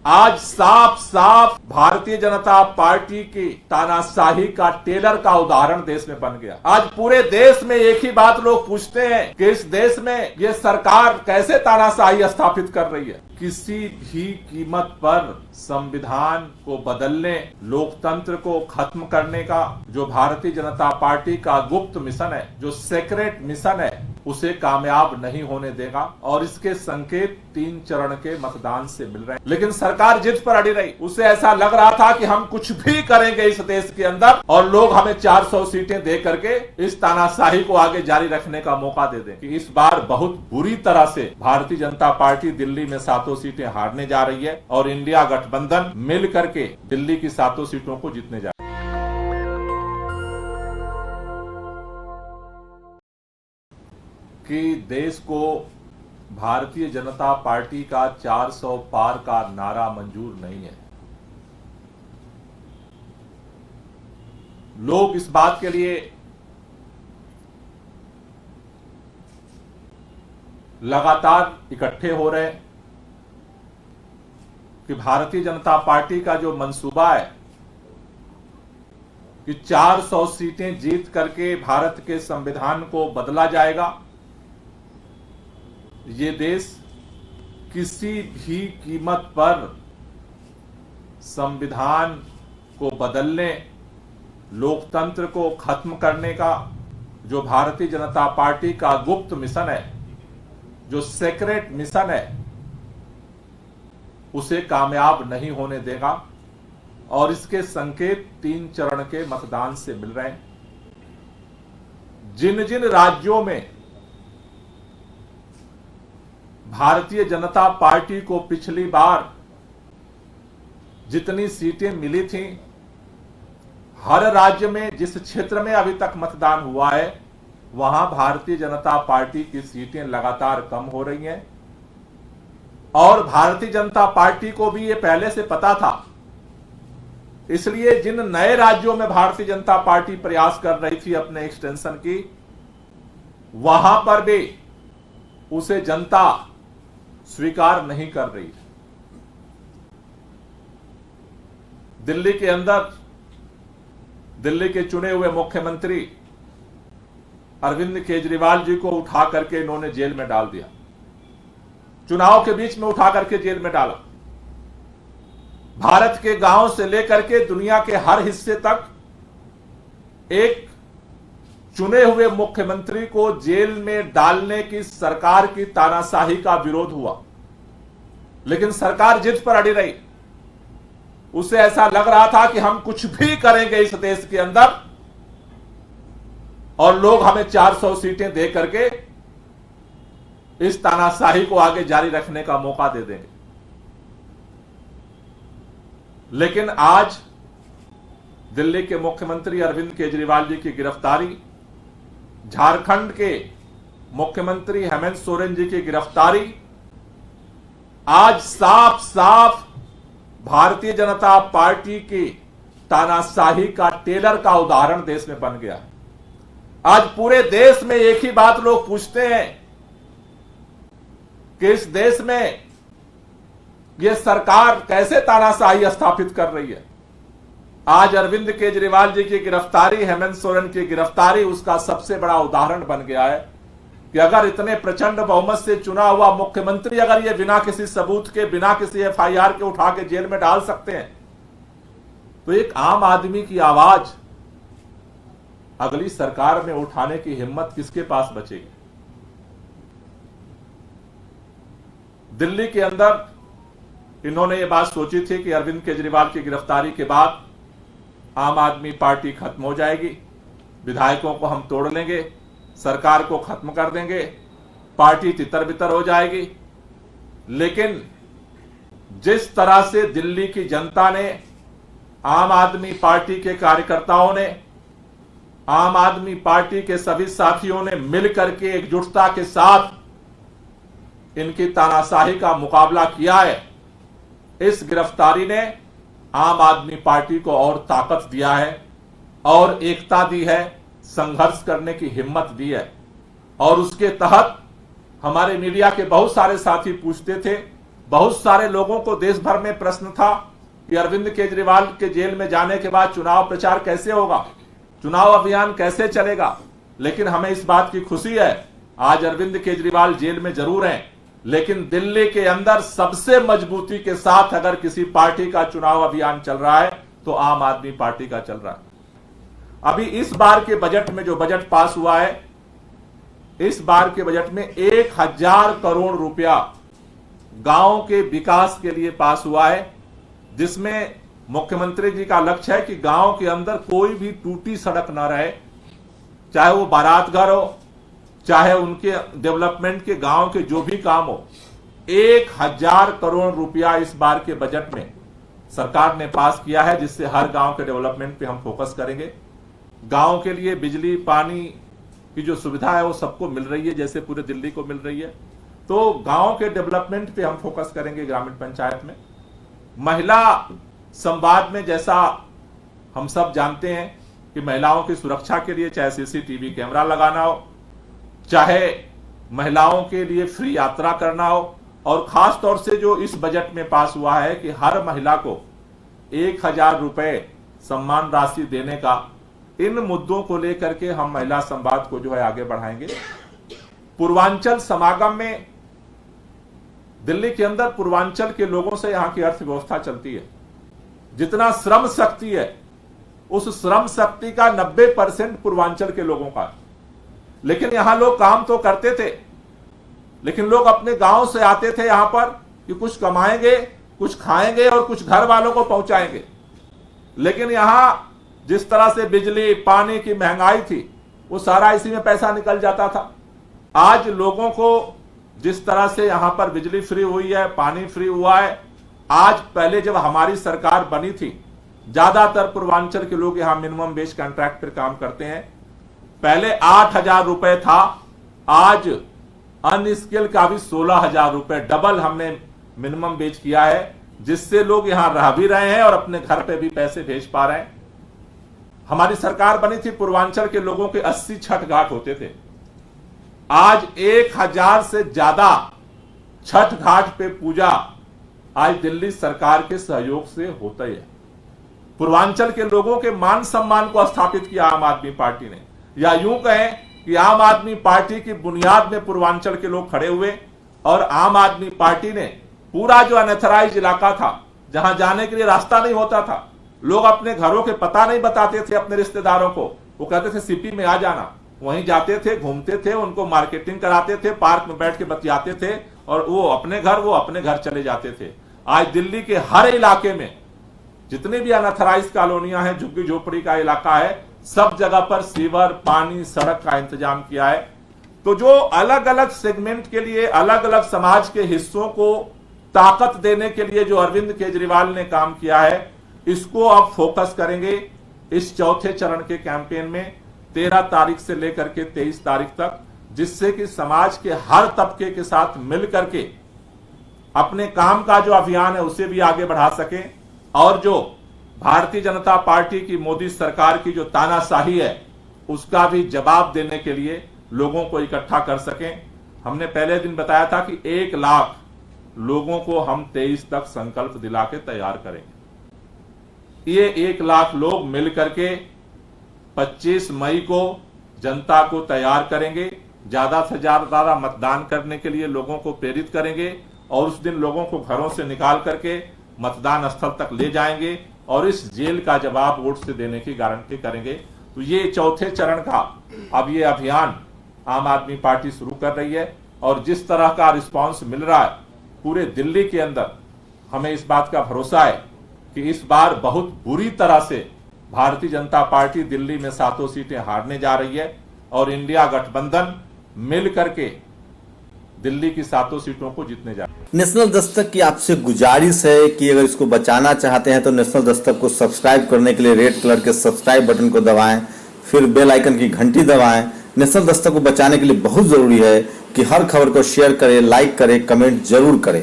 आज साफ साफ भारतीय जनता पार्टी की तानाशाही का टेलर का उदाहरण देश में बन गया। आज पूरे देश में एक ही बात लोग पूछते हैं कि इस देश में ये सरकार कैसे तानाशाही स्थापित कर रही है। किसी भी कीमत पर संविधान को बदलने, लोकतंत्र को खत्म करने का जो भारतीय जनता पार्टी का गुप्त मिशन है, जो सीक्रेट मिशन है, उसे कामयाब नहीं होने देगा। और इसके संकेत 3 चरण के मतदान से मिल रहे हैं। लेकिन सरकार जिद पर अड़ी रही। उसे ऐसा लग रहा था कि हम कुछ भी करेंगे इस देश के अंदर और लोग हमें 400 सीटें दे करके इस तानाशाही को आगे जारी रखने का मौका दे दें। कि इस बार बहुत बुरी तरह से भारतीय जनता पार्टी दिल्ली में 7 सीटें हारने जा रही है और इंडिया गठबंधन मिल करके दिल्ली की 7 सीटों को जीतने जा रही है। कि देश को भारतीय जनता पार्टी का 400 पार का नारा मंजूर नहीं है। लोग इस बात के लिए लगातार इकट्ठे हो रहे हैं कि भारतीय जनता पार्टी का जो मंसूबा है कि 400 सीटें जीत करके भारत के संविधान को बदला जाएगा, ये देश किसी भी कीमत पर संविधान को बदलने, लोकतंत्र को खत्म करने का जो भारतीय जनता पार्टी का गुप्त मिशन है, जो सीक्रेट मिशन है, उसे कामयाब नहीं होने देगा। और इसके संकेत 3 चरण के मतदान से मिल रहे हैं। जिन जिन राज्यों में भारतीय जनता पार्टी को पिछली बार जितनी सीटें मिली थीं, हर राज्य में जिस क्षेत्र में अभी तक मतदान हुआ है, वहां भारतीय जनता पार्टी की सीटें लगातार कम हो रही हैं। और भारतीय जनता पार्टी को भी ये पहले से पता था। इसलिए जिन नए राज्यों में भारतीय जनता पार्टी प्रयास कर रही थी अपने एक्सटेंशन की, वहां पर भी उसे जनता स्वीकार नहीं कर रही। दिल्ली के अंदर दिल्ली के चुने हुए मुख्यमंत्री अरविंद केजरीवाल जी को उठा करके इन्होंने जेल में डाल दिया। चुनाव के बीच में उठा करके जेल में डाला। भारत के गांव से लेकर के दुनिया के हर हिस्से तक एक चुने हुए मुख्यमंत्री को जेल में डालने की सरकार की तानाशाही का विरोध हुआ। लेकिन सरकार जिद पर अड़ी रही। उसे ऐसा लग रहा था कि हम कुछ भी करेंगे इस देश के अंदर और लोग हमें 400 सीटें दे करके इस तानाशाही को आगे जारी रखने का मौका दे देंगे। लेकिन आज दिल्ली के मुख्यमंत्री अरविंद केजरीवाल जी की गिरफ्तारी, झारखंड के मुख्यमंत्री हेमंत सोरेन जी की गिरफ्तारी आज साफ साफ भारतीय जनता पार्टी की तानाशाही का टेलर का उदाहरण देश में बन गया। आज पूरे देश में एक ही बात लोग पूछते हैं कि इस देश में यह सरकार कैसे तानाशाही स्थापित कर रही है। आज अरविंद केजरीवाल जी की गिरफ्तारी, हेमंत सोरेन की गिरफ्तारी उसका सबसे बड़ा उदाहरण बन गया है कि अगर इतने प्रचंड बहुमत से चुना हुआ मुख्यमंत्री अगर ये बिना किसी सबूत के, बिना किसी एफआईआर के उठा के जेल में डाल सकते हैं, तो एक आम आदमी की आवाज अगली सरकार में उठाने की हिम्मत किसके पास बचेगी। दिल्ली के अंदर इन्होंने ये बात सोची थी कि अरविंद केजरीवाल की गिरफ्तारी के बाद आम आदमी पार्टी खत्म हो जाएगी, विधायकों को हम तोड़ लेंगे, सरकार को खत्म कर देंगे, पार्टी तितर बितर हो जाएगी। लेकिन जिस तरह से दिल्ली की जनता ने, आम आदमी पार्टी के कार्यकर्ताओं ने, आम आदमी पार्टी के सभी साथियों ने मिलकर के एकजुटता के साथ इनकी तानाशाही का मुकाबला किया है, इस गिरफ्तारी ने आम आदमी पार्टी को और ताकत दिया है और एकता दी है, संघर्ष करने की हिम्मत दी है। और उसके तहत हमारे मीडिया के बहुत सारे साथी पूछते थे बहुत सारे लोगों को देश भर में प्रश्न था कि अरविंद केजरीवाल के जेल में जाने के बाद चुनाव प्रचार कैसे होगा, चुनाव अभियान कैसे चलेगा। लेकिन हमें इस बात की खुशी है, आज अरविंद केजरीवाल जेल में जरूर हैं, लेकिन दिल्ली के अंदर सबसे मजबूती के साथ अगर किसी पार्टी का चुनाव अभियान चल रहा है तो आम आदमी पार्टी का चल रहा है। अभी इस बार के बजट में जो बजट पास हुआ है, इस बार के बजट में 1000 करोड़ रुपया गांव के विकास के लिए पास हुआ है, जिसमें मुख्यमंत्री जी का लक्ष्य है कि गांव के अंदर कोई भी टूटी सड़क ना रहे, चाहे वो बारात घर हो, चाहे उनके डेवलपमेंट के गांव के जो भी काम हो। 1000 करोड़ रुपया इस बार के बजट में सरकार ने पास किया है, जिससे हर गांव के डेवलपमेंट पे हम फोकस करेंगे। गांव के लिए बिजली पानी की जो सुविधा है वो सबको मिल रही है, जैसे पूरे दिल्ली को मिल रही है। तो गांव के डेवलपमेंट पे हम फोकस करेंगे ग्रामीण पंचायत में। महिला संवाद में जैसा हम सब जानते हैं कि महिलाओं की सुरक्षा के लिए चाहे सीसीटीवी कैमरा लगाना हो, चाहे महिलाओं के लिए फ्री यात्रा करना हो, और खास तौर से जो इस बजट में पास हुआ है कि हर महिला को 1000 रुपए सम्मान राशि देने का, इन मुद्दों को लेकर के हम महिला संवाद को जो है आगे बढ़ाएंगे। पूर्वांचल समागम में दिल्ली के अंदर पूर्वांचल के लोगों से यहां की अर्थव्यवस्था चलती है। जितना श्रम शक्ति है, उस श्रम शक्ति का 90% पूर्वांचल के लोगों का। लेकिन यहां लोग काम तो करते थे, लेकिन लोग अपने गांव से आते थे यहां पर कि कुछ कमाएंगे, कुछ खाएंगे और कुछ घर वालों को पहुंचाएंगे। लेकिन यहां जिस तरह से बिजली पानी की महंगाई थी, वो सारा इसी में पैसा निकल जाता था। आज लोगों को जिस तरह से यहां पर बिजली फ्री हुई है, पानी फ्री हुआ है। आज पहले जब हमारी सरकार बनी थी, ज्यादातर पूर्वांचल के लोग यहां मिनिमम वेज कॉन्ट्रैक्ट पर काम करते हैं। पहले 8000 रुपए था, आज अनस्किल का भी 16000 रुपए, डबल हमने मिनिमम वेज किया है, जिससे लोग यहां रह भी रहे हैं और अपने घर पे भी पैसे भेज पा रहे हैं। हमारी सरकार बनी थी, पूर्वांचल के लोगों के 80 छठ घाट होते थे। आज 1000 से ज्यादा छठ घाट पे पूजा आज दिल्ली सरकार के सहयोग से होता है। पूर्वांचल के लोगों के मान सम्मान को स्थापित किया आम आदमी पार्टी ने, या यूं कहें कि आम आदमी पार्टी की बुनियाद में पूर्वांचल के लोग खड़े हुए, और आम आदमी पार्टी ने पूरा जो अनथराइज इलाका था, जहां जाने के लिए रास्ता नहीं होता था, लोग अपने घरों के पता नहीं बताते थे अपने रिश्तेदारों को, वो कहते थे सीपी में आ जाना, वहीं जाते थे, घूमते थे, उनको मार्केटिंग कराते थे, पार्क में बैठ के बतियाते थे, और वो अपने घर चले जाते थे। आज दिल्ली के हर इलाके में जितनी भी अनथराइज कॉलोनियां हैं, झुग्गी झोपड़ी का इलाका है, सब जगह पर सीवर, पानी, सड़क का इंतजाम किया है। तो जो अलग अलग सेगमेंट के लिए, अलग अलग समाज के हिस्सों को ताकत देने के लिए जो अरविंद केजरीवाल ने काम किया है, इसको अब फोकस करेंगे इस चौथे चरण के कैंपेन में 13 तारीख से लेकर के 23 तारीख तक, जिससे कि समाज के हर तबके के साथ मिल करके अपने काम का जो अभियान है उसे भी आगे बढ़ा सके, और जो भारतीय जनता पार्टी की मोदी सरकार की जो तानाशाही है उसका भी जवाब देने के लिए लोगों को इकट्ठा कर सकें। हमने पहले दिन बताया था कि 1 लाख लोगों को हम 23 तक संकल्प दिला के तैयार करेंगे। ये 1 लाख लोग मिल करके 25 मई को जनता को तैयार करेंगे, ज्यादा से ज्यादा मतदान करने के लिए लोगों को प्रेरित करेंगे, और उस दिन लोगों को घरों से निकाल करके मतदान स्थल तक ले जाएंगे और इस जेल का जवाब वोट से देने की गारंटी करेंगे। तो ये चौथे चरण का अब ये अभियान आम आदमी पार्टी शुरू कर रही है, और जिस तरह का रिस्पांस मिल रहा है पूरे दिल्ली के अंदर, हमें इस बात का भरोसा है कि इस बार बहुत बुरी तरह से भारतीय जनता पार्टी दिल्ली में 7 सीटें हारने जा रही है, और इंडिया गठबंधन मिल करके दिल्ली की 7 सीटों को जीतने जा रही है। नेशनल दस्तक की आपसे गुजारिश है कि अगर इसको बचाना चाहते हैं तो नेशनल दस्तक को सब्सक्राइब करने के लिए रेड कलर के सब्सक्राइब बटन को दबाएं, फिर बेल आइकन की घंटी दबाएं। नेशनल दस्तक को बचाने के लिए बहुत जरूरी है कि हर खबर को शेयर करें, लाइक करें, कमेंट जरूर करें।